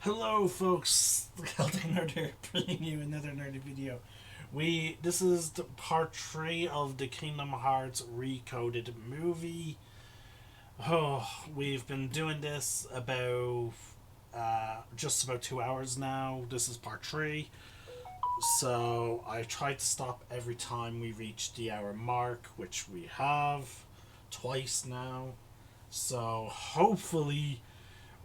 Hello, folks. The Celtic Nerd here, bringing you another nerdy video. This is the part three of the Kingdom Hearts Recoded movie. Oh, we've been doing this about just about 2 hours now. This is part three. So I tried to stop every time we reach the hour mark, which we have twice now. So hopefully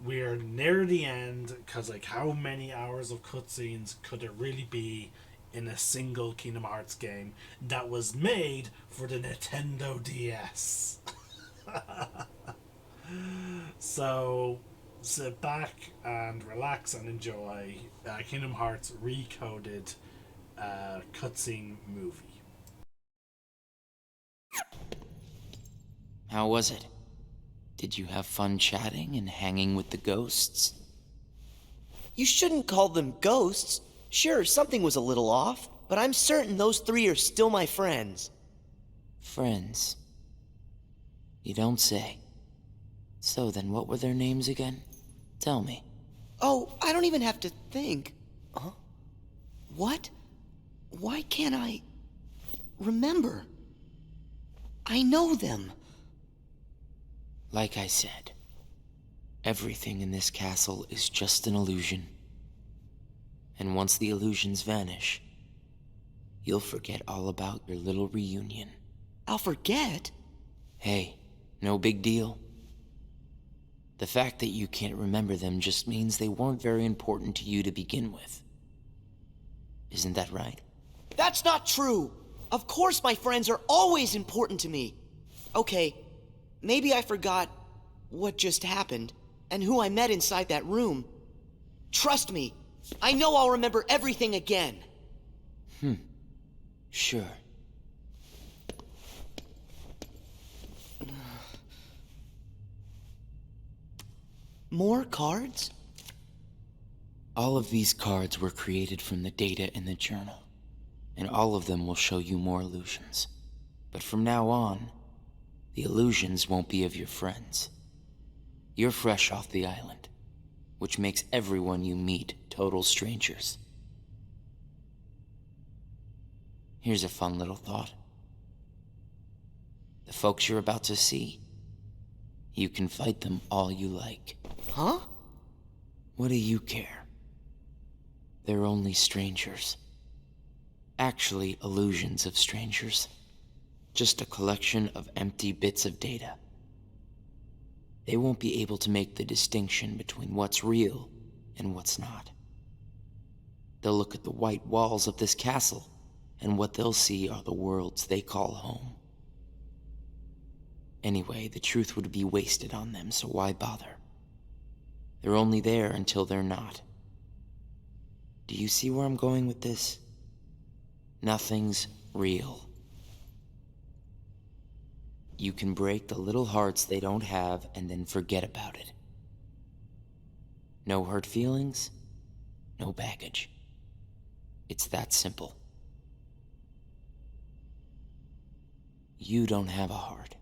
we're near the end, because like how many hours of cutscenes could it really be in a single Kingdom Hearts game that was made for the Nintendo DS? So sit back and relax and enjoy Kingdom Hearts Recoded cutscene movie. How was it? Did you have fun chatting and hanging with the ghosts? You shouldn't call them ghosts. Sure, something was a little off, but I'm certain those three are still my friends. Friends? You don't say. So then what were their names again? Tell me. Oh, I don't even have to think. Huh? What? Why can't I remember? I know them. Like I said, everything in this castle is just an illusion. And once the illusions vanish, you'll forget all about your little reunion. I'll forget? Hey, no big deal. The fact that you can't remember them just means they weren't very important to you to begin with. Isn't that right? That's not true. Of course my friends are always important to me. Okay, maybe I forgot what just happened and who I met inside that room. Trust me, I know I'll remember everything again. Sure. More cards? All of these cards were created from the data in the journal, and all of them will show you more illusions. But from now on, the illusions won't be of your friends. You're fresh off the island, which makes everyone you meet total strangers. Here's a fun little thought. The folks you're about to see, you can fight them all you like. Huh? What do you care? They're only strangers. Actually, illusions of strangers. Just a collection of empty bits of data. They won't be able to make the distinction between what's real and what's not. They'll look at the white walls of this castle, and what they'll see are the worlds they call home. Anyway, the truth would be wasted on them, so why bother? They're only there until they're not. Do you see where I'm going with this? Nothing's real. You can break the little hearts they don't have and then forget about it. No hurt feelings, no baggage. It's that simple. You don't have a heart.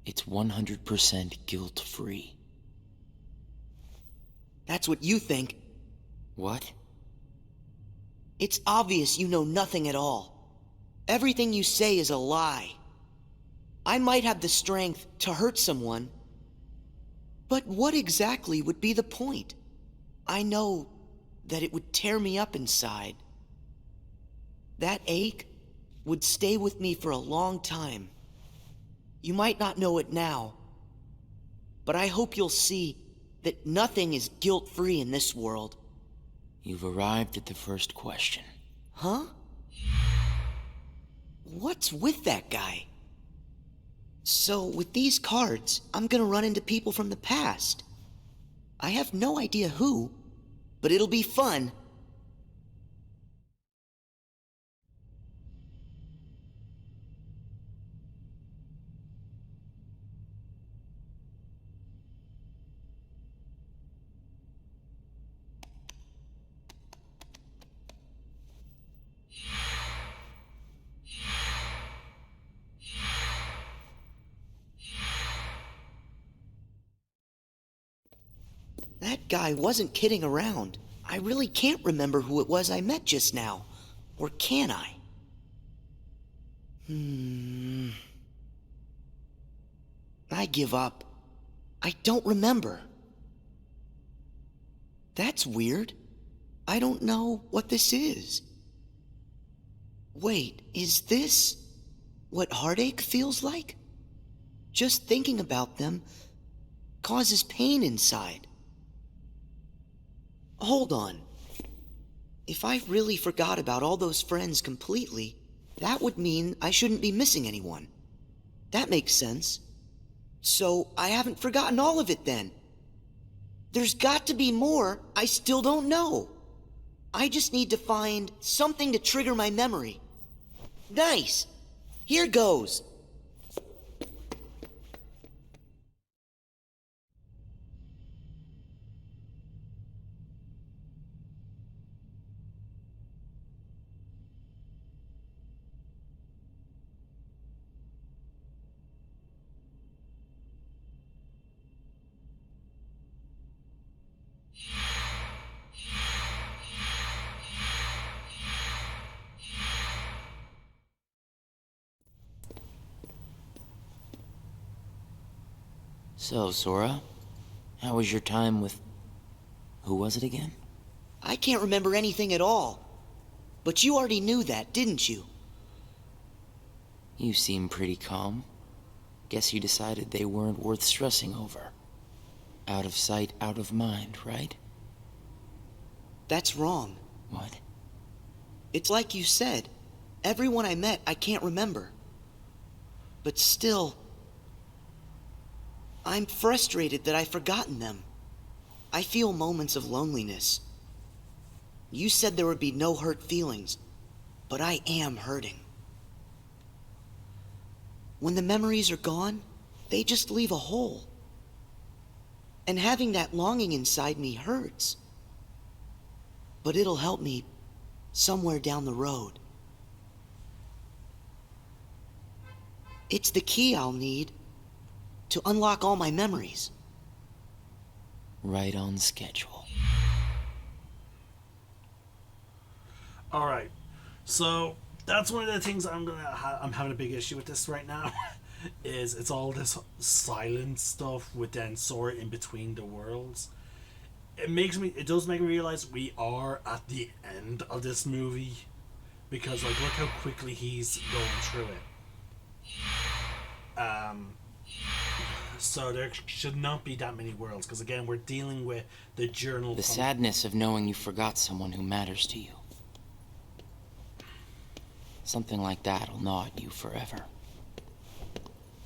It's 100% guilt-free. That's what you think. What? It's obvious you know nothing at all. Everything you say is a lie. I might have the strength to hurt someone, but what exactly would be the point? I know that it would tear me up inside. That ache would stay with me for a long time. You might not know it now, but I hope you'll see that nothing is guilt-free in this world. You've arrived at the first question. Huh? What's with that guy? So, with these cards, I'm gonna run into people from the past. I have no idea who, but it'll be fun. That guy wasn't kidding around. I really can't remember who it was I met just now. Or can I? I give up. I don't remember. That's weird. I don't know what this is. Wait, is this what heartache feels like? Just thinking about them causes pain inside. Hold on. If I really forgot about all those friends completely, that would mean I shouldn't be missing anyone. That makes sense. So I haven't forgotten all of it then. There's got to be more I still don't know. I just need to find something to trigger my memory. Nice! Here goes. So, Sora, how was your time with... who was it again? I can't remember anything at all. But you already knew that, didn't you? You seem pretty calm. Guess you decided they weren't worth stressing over. Out of sight, out of mind, right? That's wrong. What? It's like you said. Everyone I met, I can't remember. But still, I'm frustrated that I've forgotten them. I feel moments of loneliness. You said there would be no hurt feelings, but I am hurting. When the memories are gone, they just leave a hole. And having that longing inside me hurts. But it'll help me somewhere down the road. It's the key I'll need to unlock all my memories. Right on schedule. All right, so that's one of the things I'm having a big issue with this right now. Is it's all this silent stuff with then Sora in between the worlds. It does make me realize we are at the end of this movie, because like look how quickly he's going through it. So there should not be that many worlds, because again we're dealing with the journal. The sadness of knowing you forgot someone who matters to you. Something like that'll gnaw at you forever.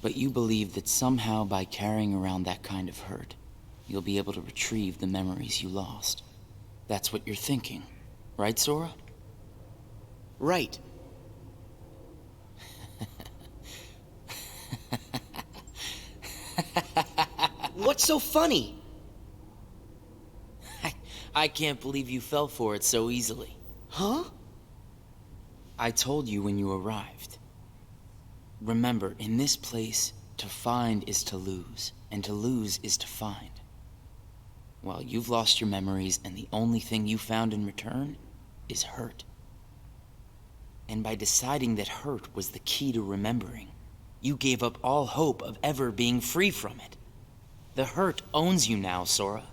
But you believe that somehow by carrying around that kind of hurt, you'll be able to retrieve the memories you lost. That's what you're thinking, right, Sora? Right. What's so funny? I can't believe you fell for it so easily. Huh? I told you when you arrived. Remember, in this place, to find is to lose, and to lose is to find. Well, you've lost your memories, and the only thing you found in return is hurt. And by deciding that hurt was the key to remembering, you gave up all hope of ever being free from it. The hurt owns you now, Sora.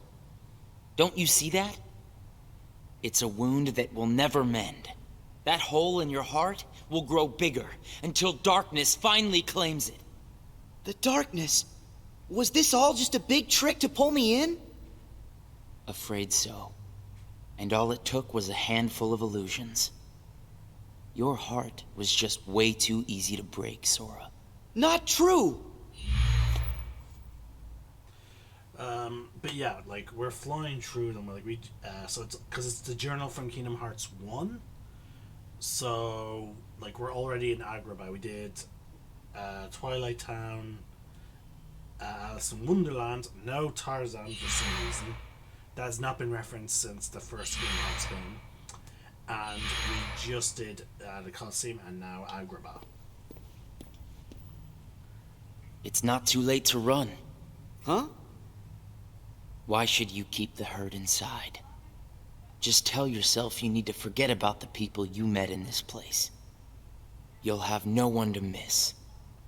Don't you see that? It's a wound that will never mend. That hole in your heart will grow bigger until darkness finally claims it. The darkness? Was this all just a big trick to pull me in? Afraid so. And all it took was a handful of illusions. Your heart was just way too easy to break, Sora. Not true! But yeah, like we're flying through them. Like so it's because it's the journal from Kingdom Hearts 1. So like we're already in Agrabah. We did Twilight Town, Alice in Wonderland. No Tarzan for some reason. That has not been referenced since the first Kingdom Hearts game. And we just did the Colosseum and now Agrabah. It's not too late to run. Huh? Why should you keep the hurt inside? Just tell yourself you need to forget about the people you met in this place. You'll have no one to miss,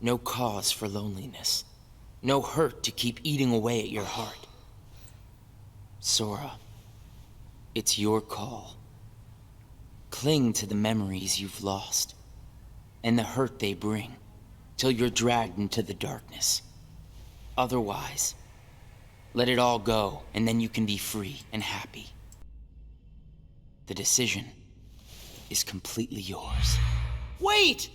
no cause for loneliness, no hurt to keep eating away at your heart. Sora, it's your call. Cling to the memories you've lost, and the hurt they bring, till you're dragged into the darkness. Otherwise, let it all go, and then you can be free and happy. The decision is completely yours. Wait!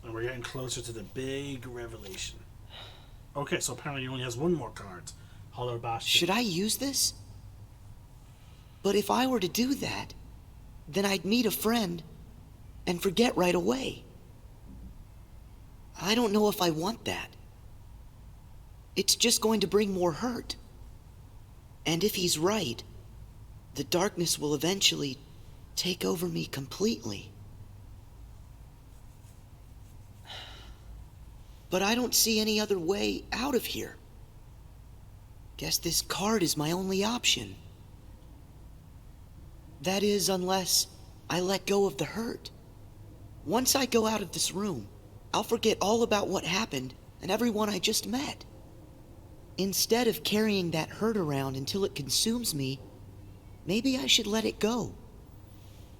And we're getting closer to the big revelation. Okay, so apparently he only has one more card. Hollow Bastion. Should I use this? But if I were to do that, then I'd meet a friend and forget right away. I don't know if I want that. It's just going to bring more hurt. And if he's right, the darkness will eventually take over me completely. But I don't see any other way out of here. Guess this card is my only option. That is, unless I let go of the hurt. Once I go out of this room, I'll forget all about what happened and everyone I just met. Instead of carrying that hurt around until it consumes me, maybe I should let it go.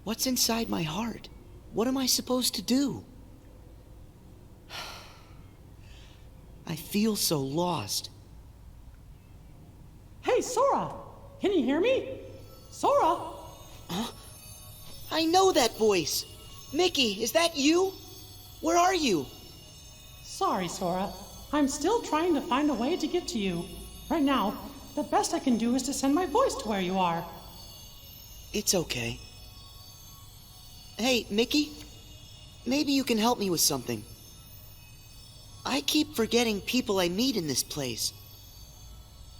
What's inside my heart? What am I supposed to do? I feel so lost. Hey, Sora! Can you hear me? Sora! Huh? I know that voice! Mickey, is that you? Where are you? Sorry, Sora. I'm still trying to find a way to get to you. Right now, the best I can do is to send my voice to where you are. It's okay. Hey, Mickey? Maybe you can help me with something. I keep forgetting people I meet in this place.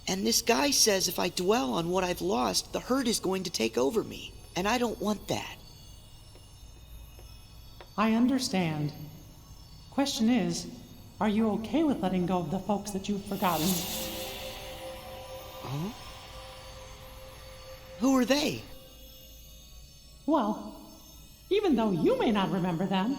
And this guy says if I dwell on what I've lost, the hurt is going to take over me. And I don't want that. I understand. Question is, are you okay with letting go of the folks that you've forgotten? Huh? Who are they? Well, even though you may not remember them,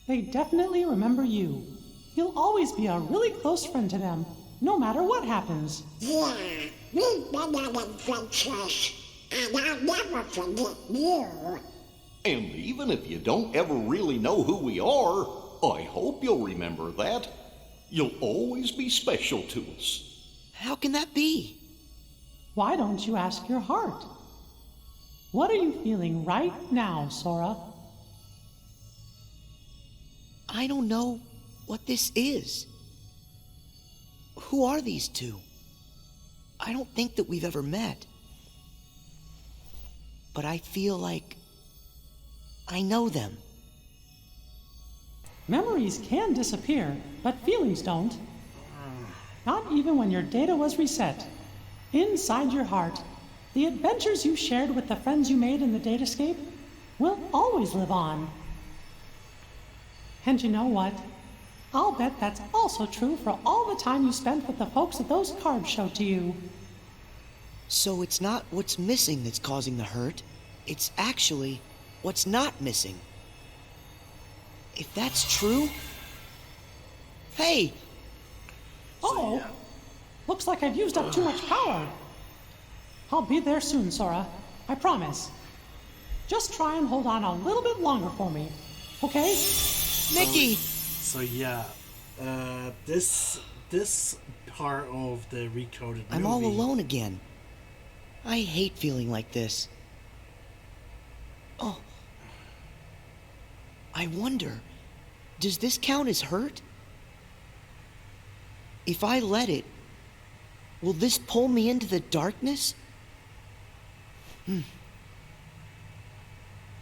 they definitely remember you. You'll always be a really close friend to them, no matter what happens. Yeah, we've been on adventures, and I'll never forget you. And even if you don't ever really know who we are, I hope you'll remember that. You'll always be special to us. How can that be? Why don't you ask your heart? What are you feeling right now, Sora? I don't know what this is. Who are these two? I don't think that we've ever met. But I feel like I know them. Memories can disappear, but feelings don't. Not even when your data was reset. Inside your heart, the adventures you shared with the friends you made in the datascape will always live on. And you know what? I'll bet that's also true for all the time you spent with the folks that those cards showed to you. So it's not what's missing that's causing the hurt. It's actually what's not missing. If that's true... Hey! Uh-oh! Looks like I've used up too much power. I'll be there soon, Sora. I promise. Just try and hold on a little bit longer for me, okay? Mickey! So yeah, this part of the Recoded movie... I'm all alone again. I hate feeling like this. Oh. I wonder, does this count as hurt? If I let it, will this pull me into the darkness?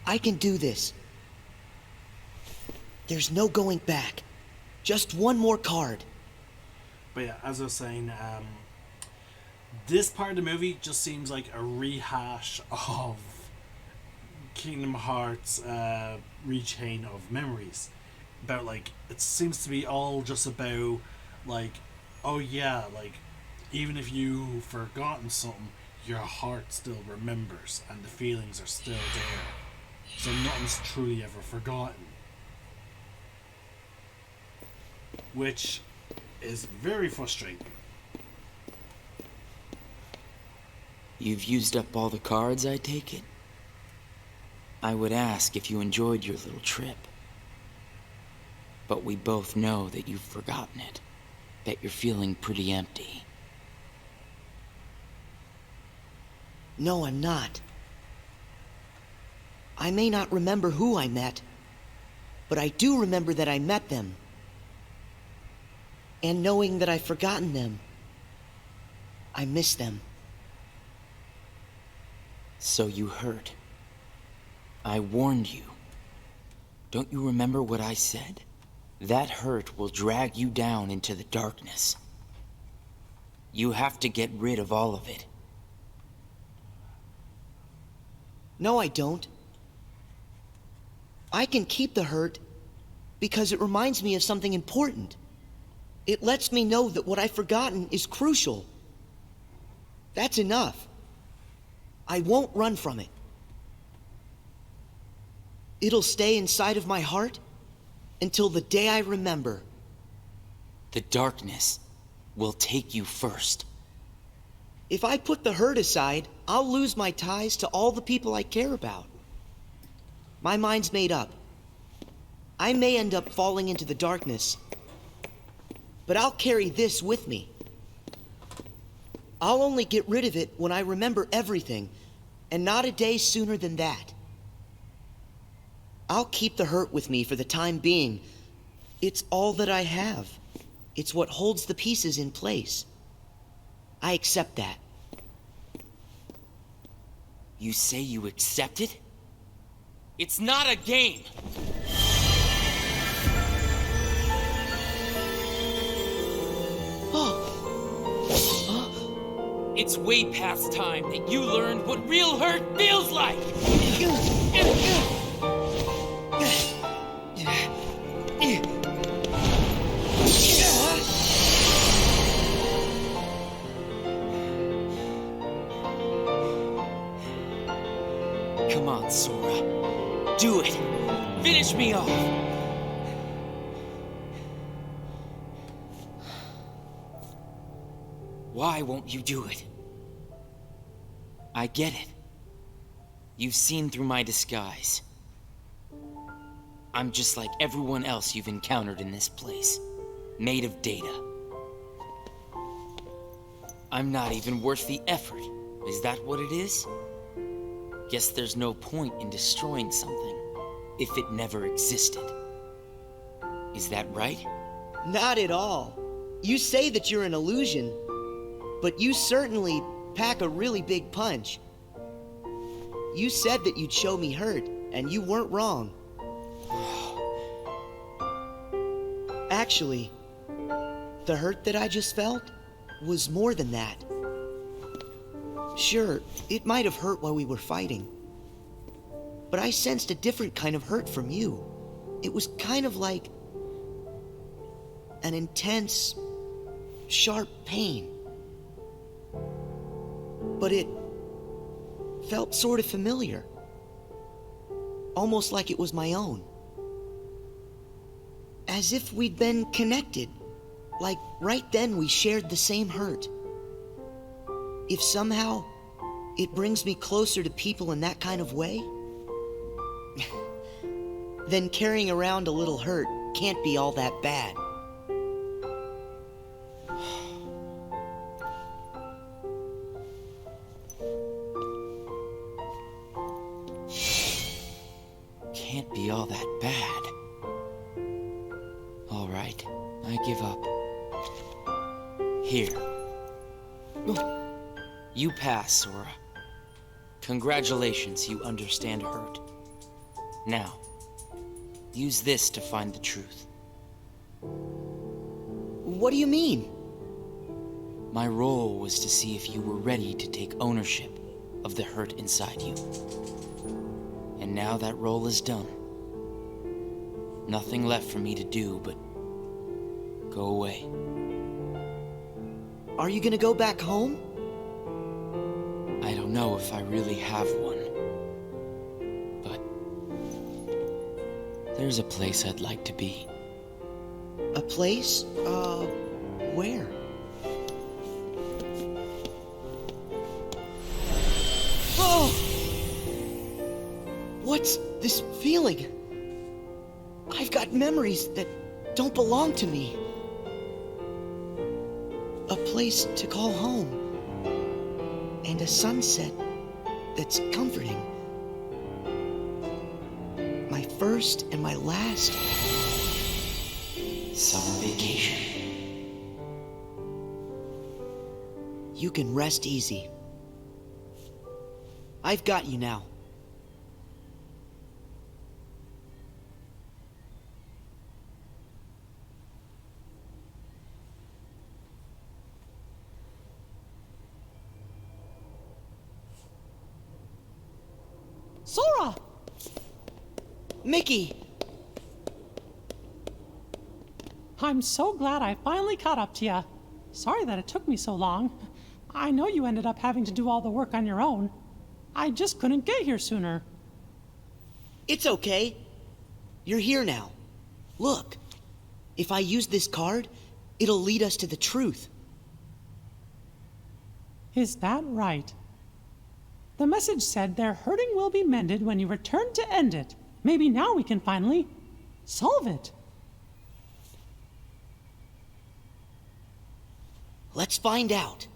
I can do this. There's no going back. Just one more card. But yeah, as I was saying, This part of the movie just seems like a rehash of Kingdom Hearts Rechain of Memories. About, like, it seems to be all just about, like, oh yeah, like, even if you've forgotten something, your heart still remembers and the feelings are still there. So nothing's truly ever forgotten. Which is very frustrating. You've used up all the cards, I take it? I would ask if you enjoyed your little trip. But we both know that you've forgotten it. That you're feeling pretty empty. No, I'm not. I may not remember who I met, but I do remember that I met them. And knowing that I've forgotten them, I miss them. So you hurt. I warned you. Don't you remember what I said? That hurt will drag you down into the darkness. You have to get rid of all of it. No, I don't. I can keep the hurt because it reminds me of something important. It lets me know that what I've forgotten is crucial. That's enough. I won't run from it. It'll stay inside of my heart until the day I remember. The darkness will take you first. If I put the hurt aside, I'll lose my ties to all the people I care about. My mind's made up. I may end up falling into the darkness, but I'll carry this with me. I'll only get rid of it when I remember everything, and not a day sooner than that. I'll keep the hurt with me for the time being. It's all that I have. It's what holds the pieces in place. I accept that. You say you accept it? It's not a game! It's way past time that you learned what real hurt feels like! Come on, Sora. Do it! Finish me off! Why won't you do it? I get it. You've seen through my disguise. I'm just like everyone else you've encountered in this place, made of data. I'm not even worth the effort. Is that what it is? Guess there's no point in destroying something if it never existed. Is that right? Not at all. You say that you're an illusion, but you certainly pack a really big punch. You said that you'd show me hurt, and you weren't wrong. Actually, the hurt that I just felt was more than that. Sure, it might have hurt while we were fighting, but I sensed a different kind of hurt from you. It was kind of like an intense, sharp pain. But it felt sort of familiar. Almost like it was my own. As if we'd been connected. Like right then we shared the same hurt. If somehow it brings me closer to people in that kind of way, then carrying around a little hurt can't be all that bad. Can't be all that bad. All right, I give up. Here. You pass, Sora. Congratulations, you understand hurt. Now, use this to find the truth. What do you mean? My role was to see if you were ready to take ownership of the hurt inside you. And now that role is done. Nothing left for me to do but go away. Are you gonna go back home? I don't know if I really have one. But there's a place I'd like to be. A place? Where? Oh! What's this feeling? I've got memories that don't belong to me. A place to call home. And a sunset that's comforting. My first and my last summer vacation. You can rest easy. I've got you now. Sora! Mickey! I'm so glad I finally caught up to you. Sorry that it took me so long. I know you ended up having to do all the work on your own. I just couldn't get here sooner. It's okay. You're here now. Look, if I use this card, it'll lead us to the truth. Is that right? The message said their hurting will be mended when you return to end it. Maybe now we can finally solve it. Let's find out.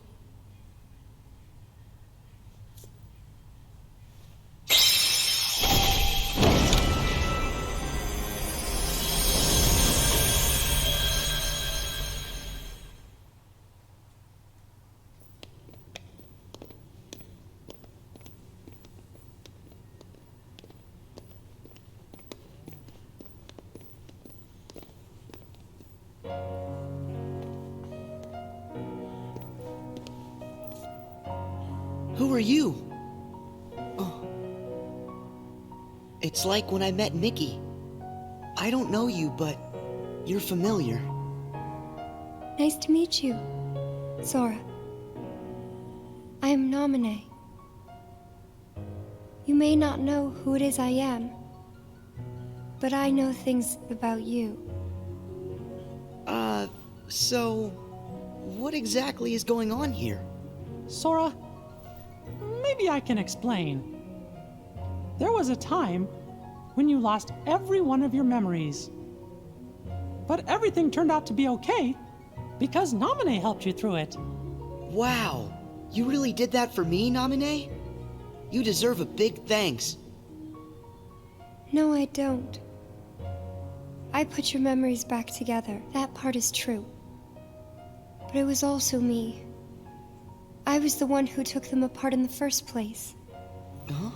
Who are you? Oh. It's like when I met Mickey. I don't know you, but you're familiar. Nice to meet you, Sora. I am Naminé. You may not know who it is I am, but I know things about you. So what exactly is going on here? Sora, maybe I can explain. There was a time when you lost every one of your memories. But everything turned out to be okay because Naminé helped you through it. Wow, you really did that for me, Naminé? You deserve a big thanks. No, I don't. I put your memories back together. That part is true. But it was also me. I was the one who took them apart in the first place. Huh?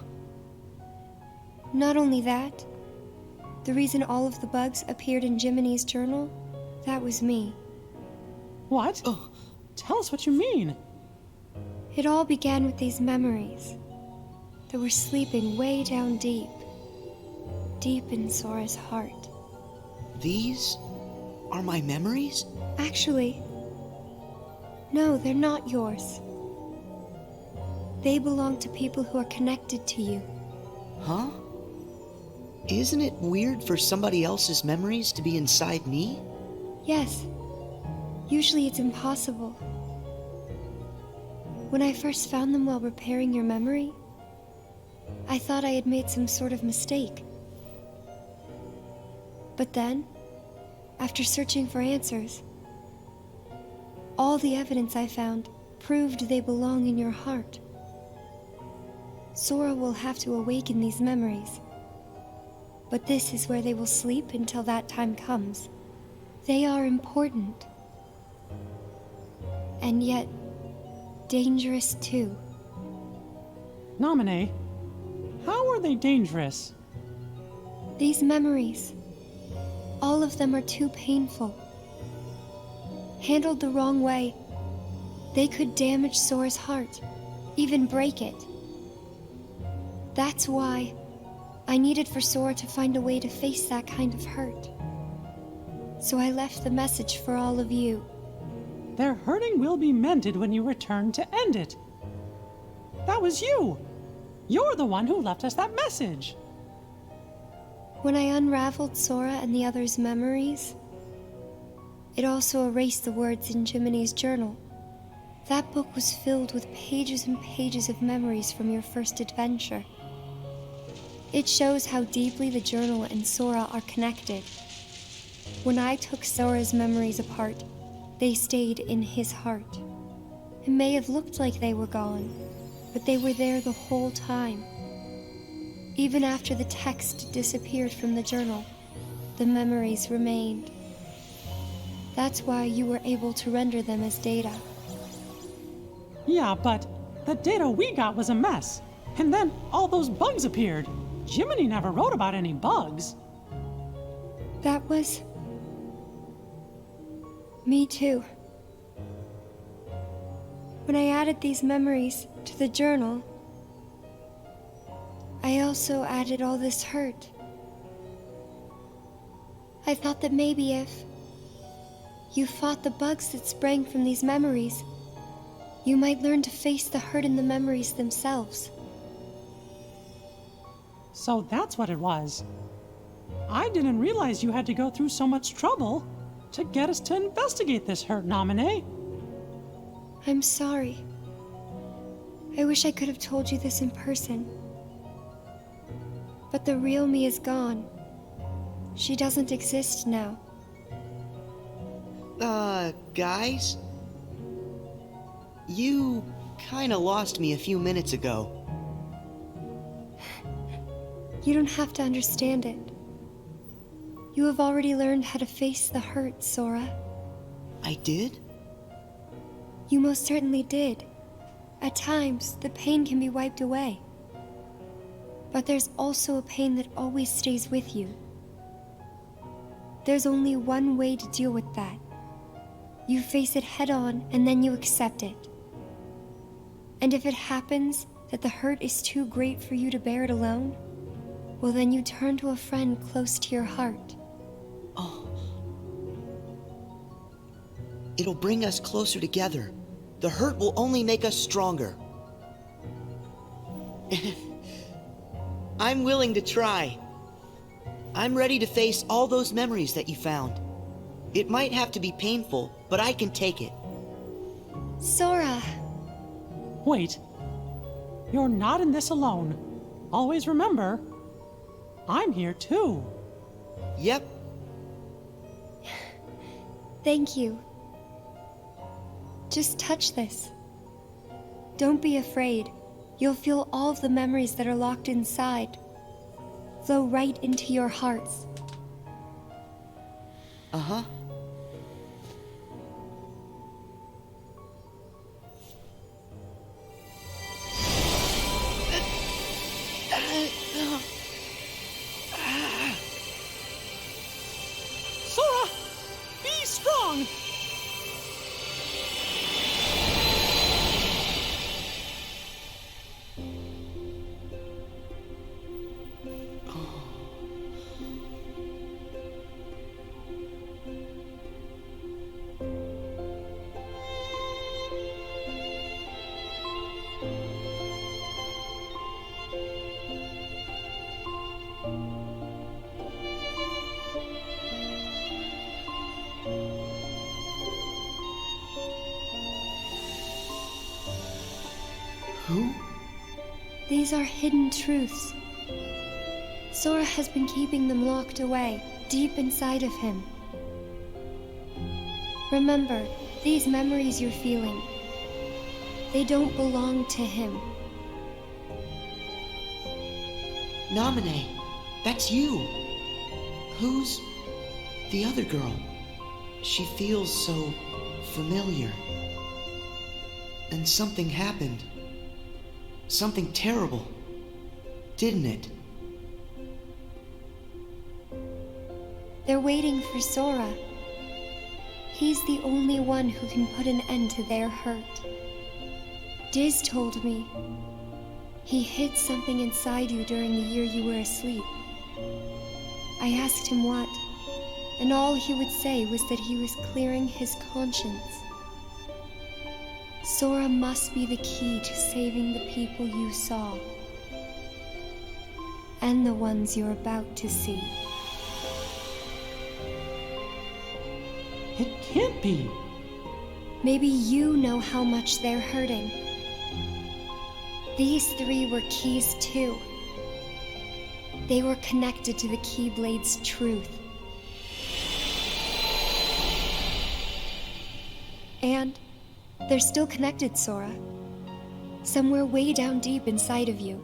Not only that, the reason all of the bugs appeared in Jiminy's journal, that was me. What? Oh. Tell us what you mean. It all began with these memories that were sleeping way down deep, deep in Sora's heart. These are my memories? Actually, no, they're not yours. They belong to people who are connected to you. Huh? Isn't it weird for somebody else's memories to be inside me? Yes. Usually it's impossible. When I first found them while repairing your memory, I thought I had made some sort of mistake. But then, after searching for answers, all the evidence I found proved they belong in your heart. Sora will have to awaken these memories. But this is where they will sleep until that time comes. They are important. And yet, dangerous too. Naminé, how are they dangerous? These memories, all of them are too painful. Handled the wrong way, They could damage Sora's heart, even break it. That's why I needed for Sora to find a way to face that kind of hurt. So I left the message for all of you. Their hurting will be mended when you return to end it. That was you. You're the one who left us that message. When I unraveled Sora and the others' memories, it also erased the words in Jiminy's journal. That book was filled with pages and pages of memories from your first adventure. It shows how deeply the journal and Sora are connected. When I took Sora's memories apart, they stayed in his heart. It may have looked like they were gone, but they were there the whole time. Even after the text disappeared from the journal, the memories remained. That's why you were able to render them as data. Yeah, but the data we got was a mess. And then all those bugs appeared. Jiminy never wrote about any bugs. That was... me too. When I added these memories to the journal, I also added all this hurt. I thought that maybe if you fought the bugs that sprang from these memories, you might learn to face the hurt in the memories themselves. So that's what it was. I didn't realize you had to go through so much trouble to get us to investigate this hurt, Naminé. I'm sorry. I wish I could have told you this in person. But the real me is gone. She doesn't exist now. Guys? You kinda lost me a few minutes ago. You don't have to understand it. You have already learned how to face the hurt, Sora. I did? You most certainly did. At times, the pain can be wiped away. But there's also a pain that always stays with you. There's only one way to deal with that. You face it head on, and then you accept it. And if it happens that the hurt is too great for you to bear it alone, well, then you turn to a friend close to your heart. Oh. It'll bring us closer together. The hurt will only make us stronger. I'm willing to try. I'm ready to face all those memories that you found. It might have to be painful, but I can take it. Sora! Wait. You're not in this alone. Always remember, I'm here too. Yep. Thank you. Just touch this. Don't be afraid. You'll feel all of the memories that are locked inside flow right into your hearts. Uh-huh. Sora, be strong! Who? These are hidden truths. Sora has been keeping them locked away, deep inside of him. Remember, these memories you're feeling, they don't belong to him. Naminé, that's you. Who's the other girl? She feels so familiar. And something happened. Something terrible, didn't it? They're waiting for Sora. He's the only one who can put an end to their hurt. Diz told me he hid something inside you during the year you were asleep. I asked him what, and all he would say was that he was clearing his conscience. Sora must be the key to saving the people you saw, and the ones you're about to see. It can't be. Maybe you know how much they're hurting. These three were keys too. They were connected to the Keyblade's truth. And they're still connected, Sora. Somewhere way down deep inside of you.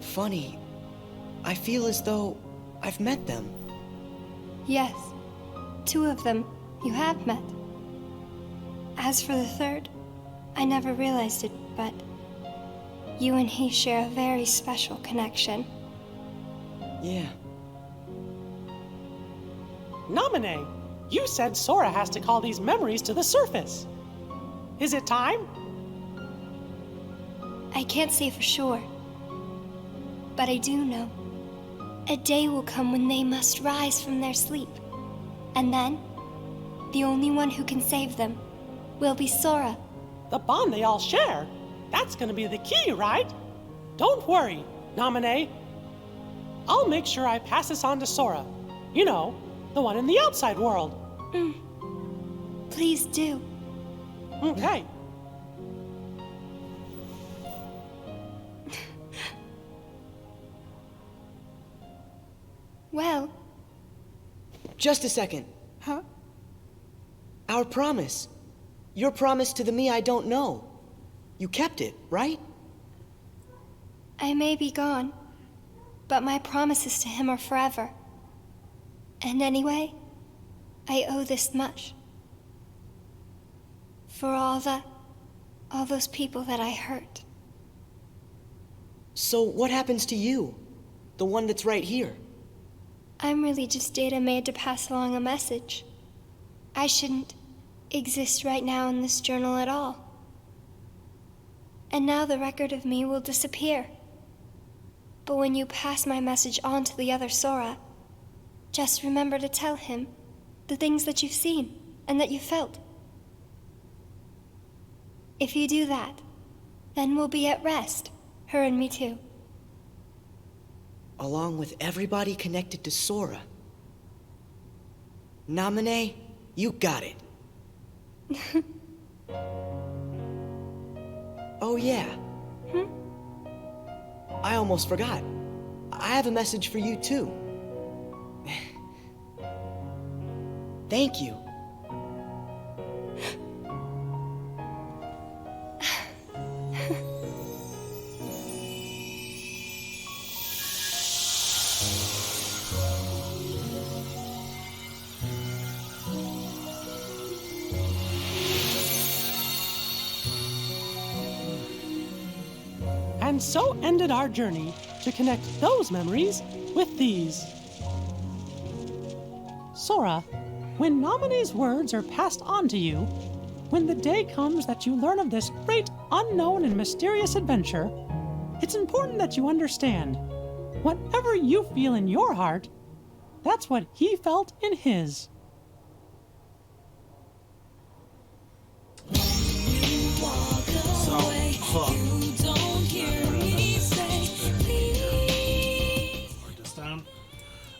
Funny, I feel as though I've met them. Yes, 2 of them you have met. As for the third, I never realized it, but you and he share a very special connection. Yeah. Naminé, you said Sora has to call these memories to the surface. Is it time? I can't say for sure, but I do know. A day will come when they must rise from their sleep. And then, the only one who can save them will be Sora. The bond they all share? That's gonna be the key, right? Don't worry, Naminé. I'll make sure I pass this on to Sora. You know, the one in the outside world. Please do. Okay. Well, Just a second. Huh? Our promise. Your promise to the me I don't know. You kept it, right? I may be gone, but my promises to him are forever. And anyway, I owe this much. For all those people that I hurt. So what happens to you? The one that's right here? I'm really just data made to pass along a message. I shouldn't exist right now in this journal at all. And now the record of me will disappear. But when you pass my message on to the other Sora, just remember to tell him the things that you've seen and that you felt. If you do that, then we'll be at rest, her and me too. Along with everybody connected to Sora. Naminé, you got it. Oh yeah. I almost forgot. I have a message for you too. Thank you. And so ended our journey to connect those memories with these. Sora, when Naminé's words are passed on to you, when the day comes that you learn of this great, unknown, and mysterious adventure, it's important that you understand, whatever you feel in your heart, that's what he felt in his.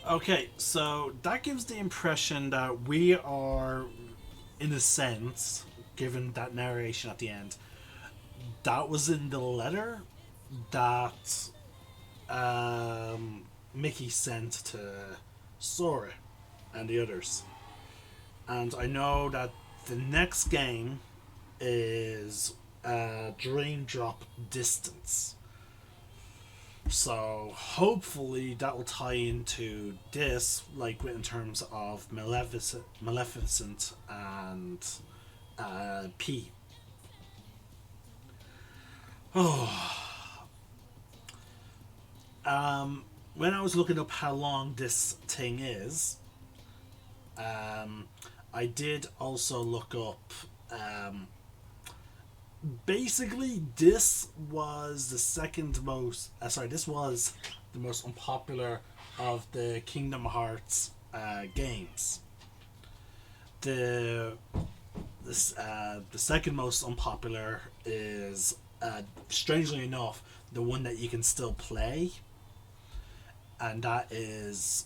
Okay, so that gives the impression that we are, in a sense, given that narration at the end, that was in the letter that Mickey sent to Sora and the others. And I know that the next game is Dream Drop Distance. So hopefully that will tie into this, like in terms of Maleficent and P. When I was looking up how long this thing is, I did also look up. Basically, this was the second most. This was the most unpopular of the Kingdom Hearts games. The second most unpopular is, strangely enough, the one that you can still play, and that is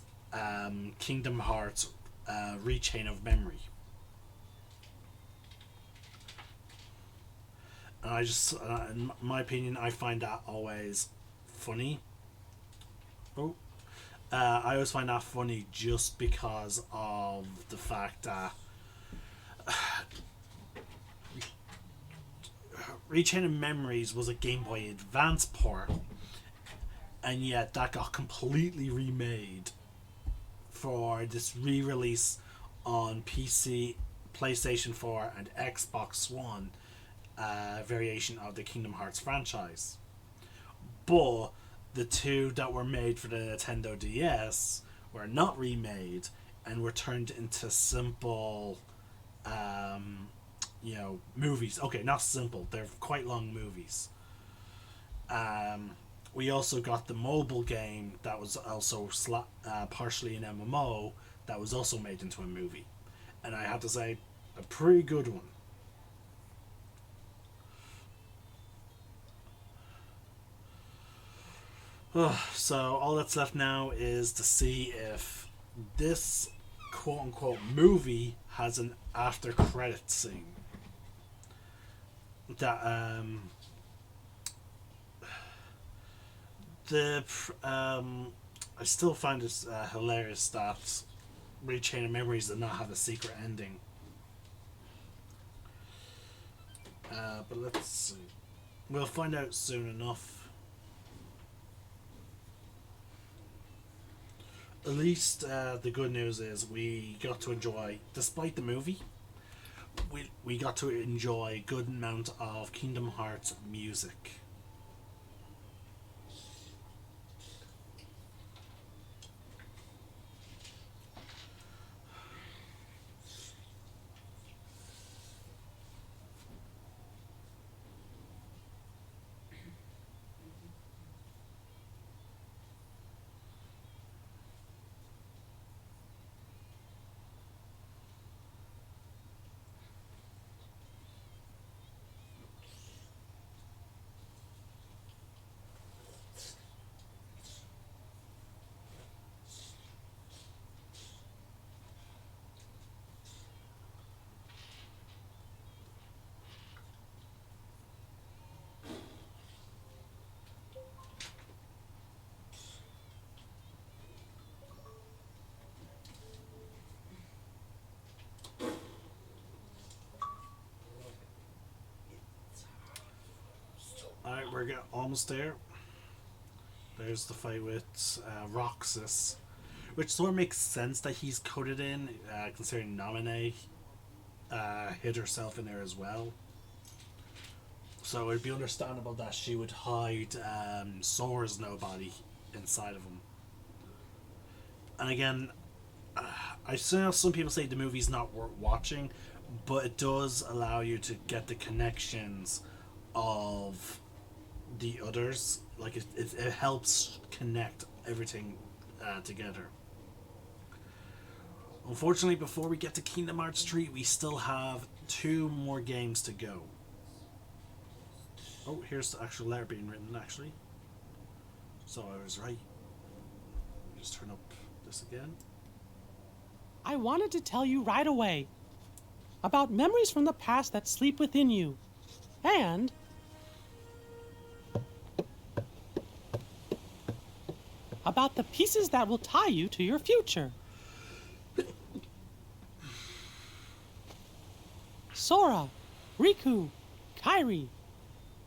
Kingdom Hearts Rechain of Memory. And I just, in my opinion, I find that always funny. I always find that funny just because of the fact that Rechain of Memories was a Game Boy Advance port, and yet that got completely remade for this re-release on PC, PlayStation 4 and Xbox One variation of the Kingdom Hearts franchise. But the two that were made for the Nintendo DS were not remade and were turned into simple movies. Okay, not simple, they're quite long movies. We also got the mobile game that was also partially an MMO that was also made into a movie, and I have to say, a pretty good one. So all that's left now is to see if this quote-unquote movie has an after credit scene that I still find it hilarious that Rechain of Memories did not have a secret ending. But let's see. We'll find out soon enough. At least the good news is we got to enjoy, despite the movie, we got to enjoy a good amount of Kingdom Hearts music. Alright, we're almost there. There's the fight with Roxas, which sort of makes sense that he's coded in, considering Naminé hid herself in there as well. So it'd be understandable that she would hide Sora's nobody inside of him. And again, I know some people say the movie's not worth watching, but it does allow you to get the connections of the others. Like it helps connect everything together. Unfortunately, before we get to Kingdom Hearts 3, we still have 2 more games to go. Oh, here's the actual letter being written, actually. So I was right. Just turn up this again. I wanted to tell you right away about memories from the past that sleep within you, and about the pieces that will tie you to your future. Sora, Riku, Kairi.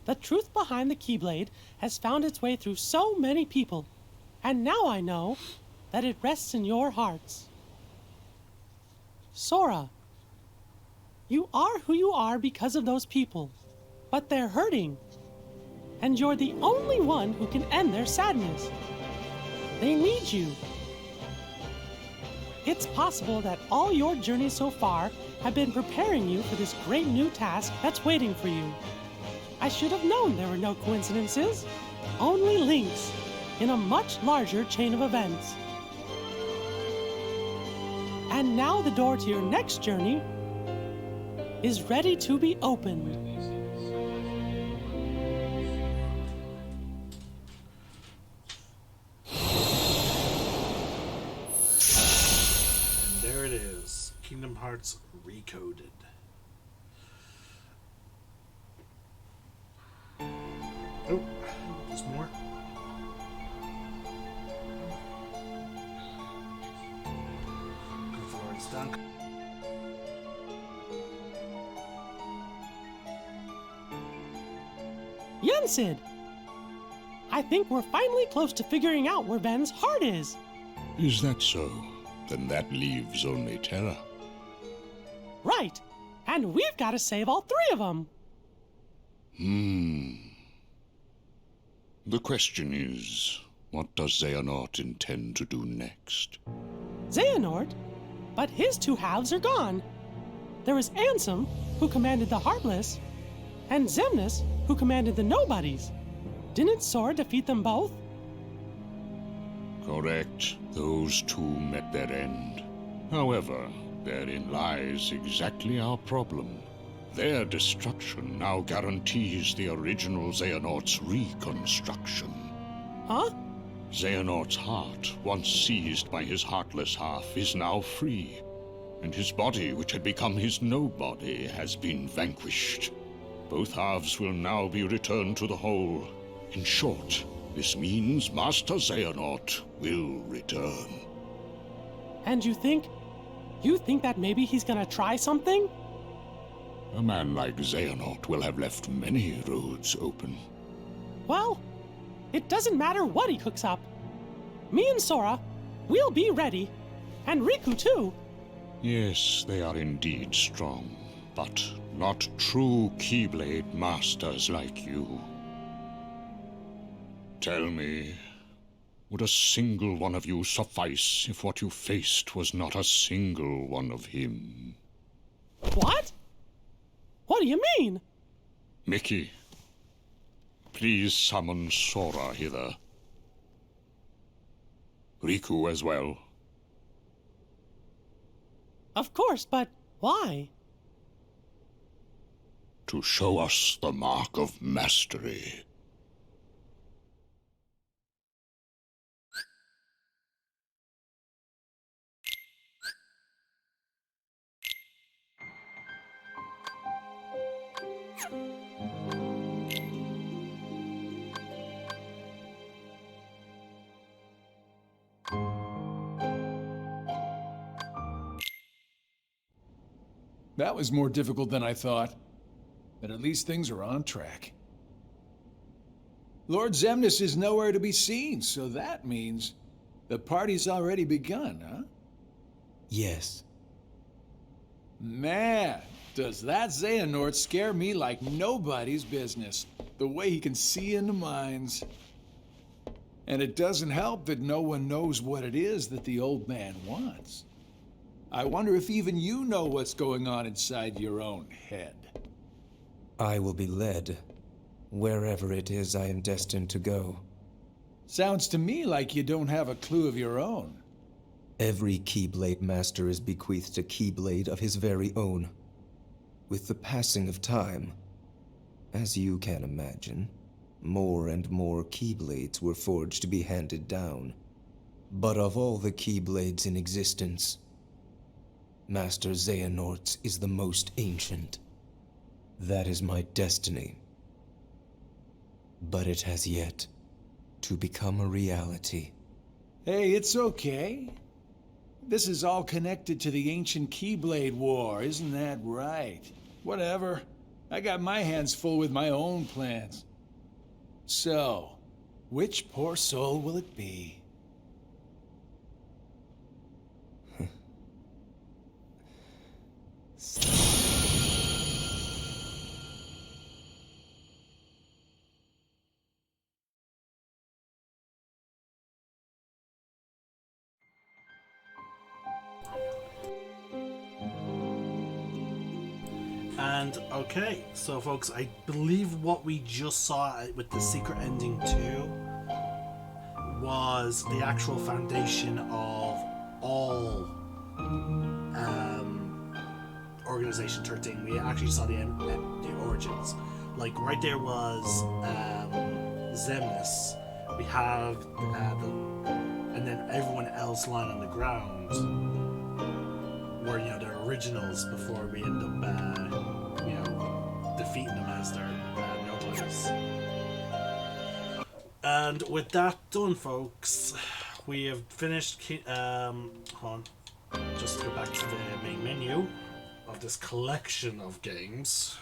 The truth behind the Keyblade has found its way through so many people, and now I know that it rests in your hearts. Sora, you are who you are because of those people, but they're hurting, and you're the only one who can end their sadness. They need you. It's possible that all your journeys so far have been preparing you for this great new task that's waiting for you. I should have known there were no coincidences, only links in a much larger chain of events. And now the door to your next journey is ready to be opened. And there it is, Kingdom Hearts Recoded. Oh, there's more. Before it's done. Yensid! I think we're finally close to figuring out where Ven's heart is. Is that so? Then that leaves only Terra. Right. And we've got to save all three of them. The question is, what does Xehanort intend to do next? Xehanort? But his two halves are gone. There was Ansem, who commanded the Heartless, and Xemnas, who commanded the Nobodies. Didn't Sora defeat them both? Correct. Those two met their end. However, therein lies exactly our problem. Their destruction now guarantees the original Xehanort's reconstruction. Huh? Xehanort's heart, once seized by his heartless half, is now free, and his body, which had become his nobody, has been vanquished. Both halves will now be returned to the whole. In short, this means Master Xehanort will return. And you think that maybe he's gonna try something? A man like Xehanort will have left many roads open. Well, it doesn't matter what he cooks up. Me and Sora, we'll be ready. And Riku too. Yes, they are indeed strong, but not true Keyblade masters like you. Tell me, would a single one of you suffice if what you faced was not a single one of him? What? What do you mean? Mickey, please summon Sora hither. Riku as well. Of course, but why? To show us the mark of mastery. That was more difficult than I thought. But at least things are on track. Lord Xemnas is nowhere to be seen, so that means the party's already begun, huh? Yes. Man, does that Xehanort scare me like nobody's business. The way he can see into minds. And it doesn't help that no one knows what it is that the old man wants. I wonder if even you know what's going on inside your own head. I will be led wherever it is I am destined to go. Sounds to me like you don't have a clue of your own. Every Keyblade Master is bequeathed a Keyblade of his very own. With the passing of time, as you can imagine, more and more Keyblades were forged to be handed down. But of all the Keyblades in existence, Master Xehanort's is the most ancient. That is my destiny. But it has yet to become a reality. Hey, it's okay. This is all connected to the ancient Keyblade War, isn't that right? Whatever. I got my hands full with my own plans. So, which poor soul will it be? And okay, so folks, I believe what we just saw with the secret ending 2 was the actual foundation of all Organization 13. We actually saw the origins. Like right there was Xemnas. We have and then everyone else lying on the ground were, you know, the originals before we end up you know, defeating them as their nobles. And with that done, folks, we have finished. Hold on, just to go back to the main menu of this collection of games.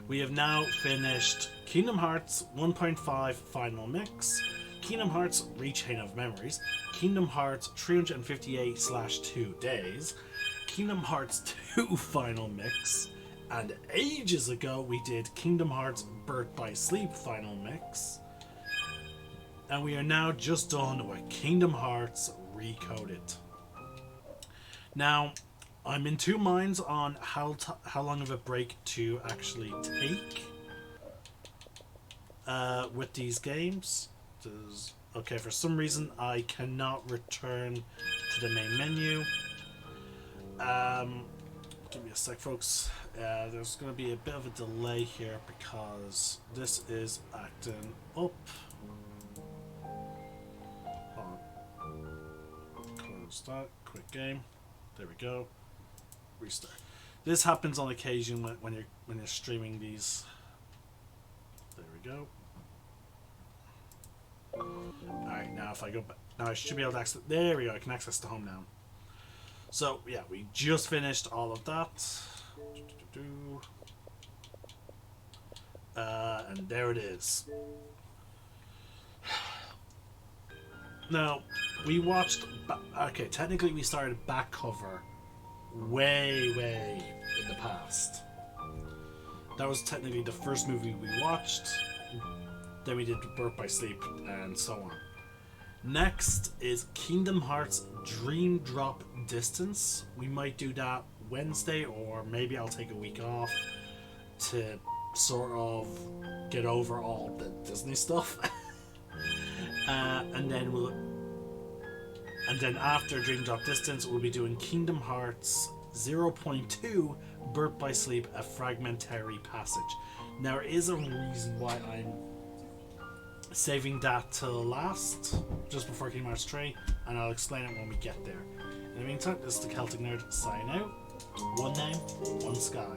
We have now finished Kingdom Hearts 1.5 Final Mix, Kingdom Hearts Rechain of Memories, Kingdom Hearts 358/2 Days, Kingdom Hearts 2 Final Mix, and ages ago we did Kingdom Hearts Birth by Sleep Final Mix. And we are now just done with Kingdom Hearts Recoded. Now, I'm in two minds on how long of a break to actually take with these games. Okay, for some reason I cannot return to the main menu. Give me a sec, folks. There's going to be a bit of a delay here because this is acting up. Close that. Quick game. There we go. Restart. This happens on occasion when you're streaming these. There we go. Alright, now if I go back, now I should be able to access. There we go. I can access the home now. So yeah, we just finished all of that. And there it is. Now we watched. Okay, technically we started back cover way in the past. That was technically the first movie we watched. Then we did Birth by Sleep and so on. Next is Kingdom Hearts Dream Drop Distance. We might do that Wednesday, or maybe I'll take a week off to sort of get over all the Disney stuff. and then after Dream Drop Distance, we'll be doing Kingdom Hearts 0.2 Birth by Sleep, A Fragmentary Passage. Now, there is a reason why I'm saving that till last, just before Kingdom Hearts 3, and I'll explain it when we get there. In the meantime, this is the Celtic Nerd signing out. One name, one sky.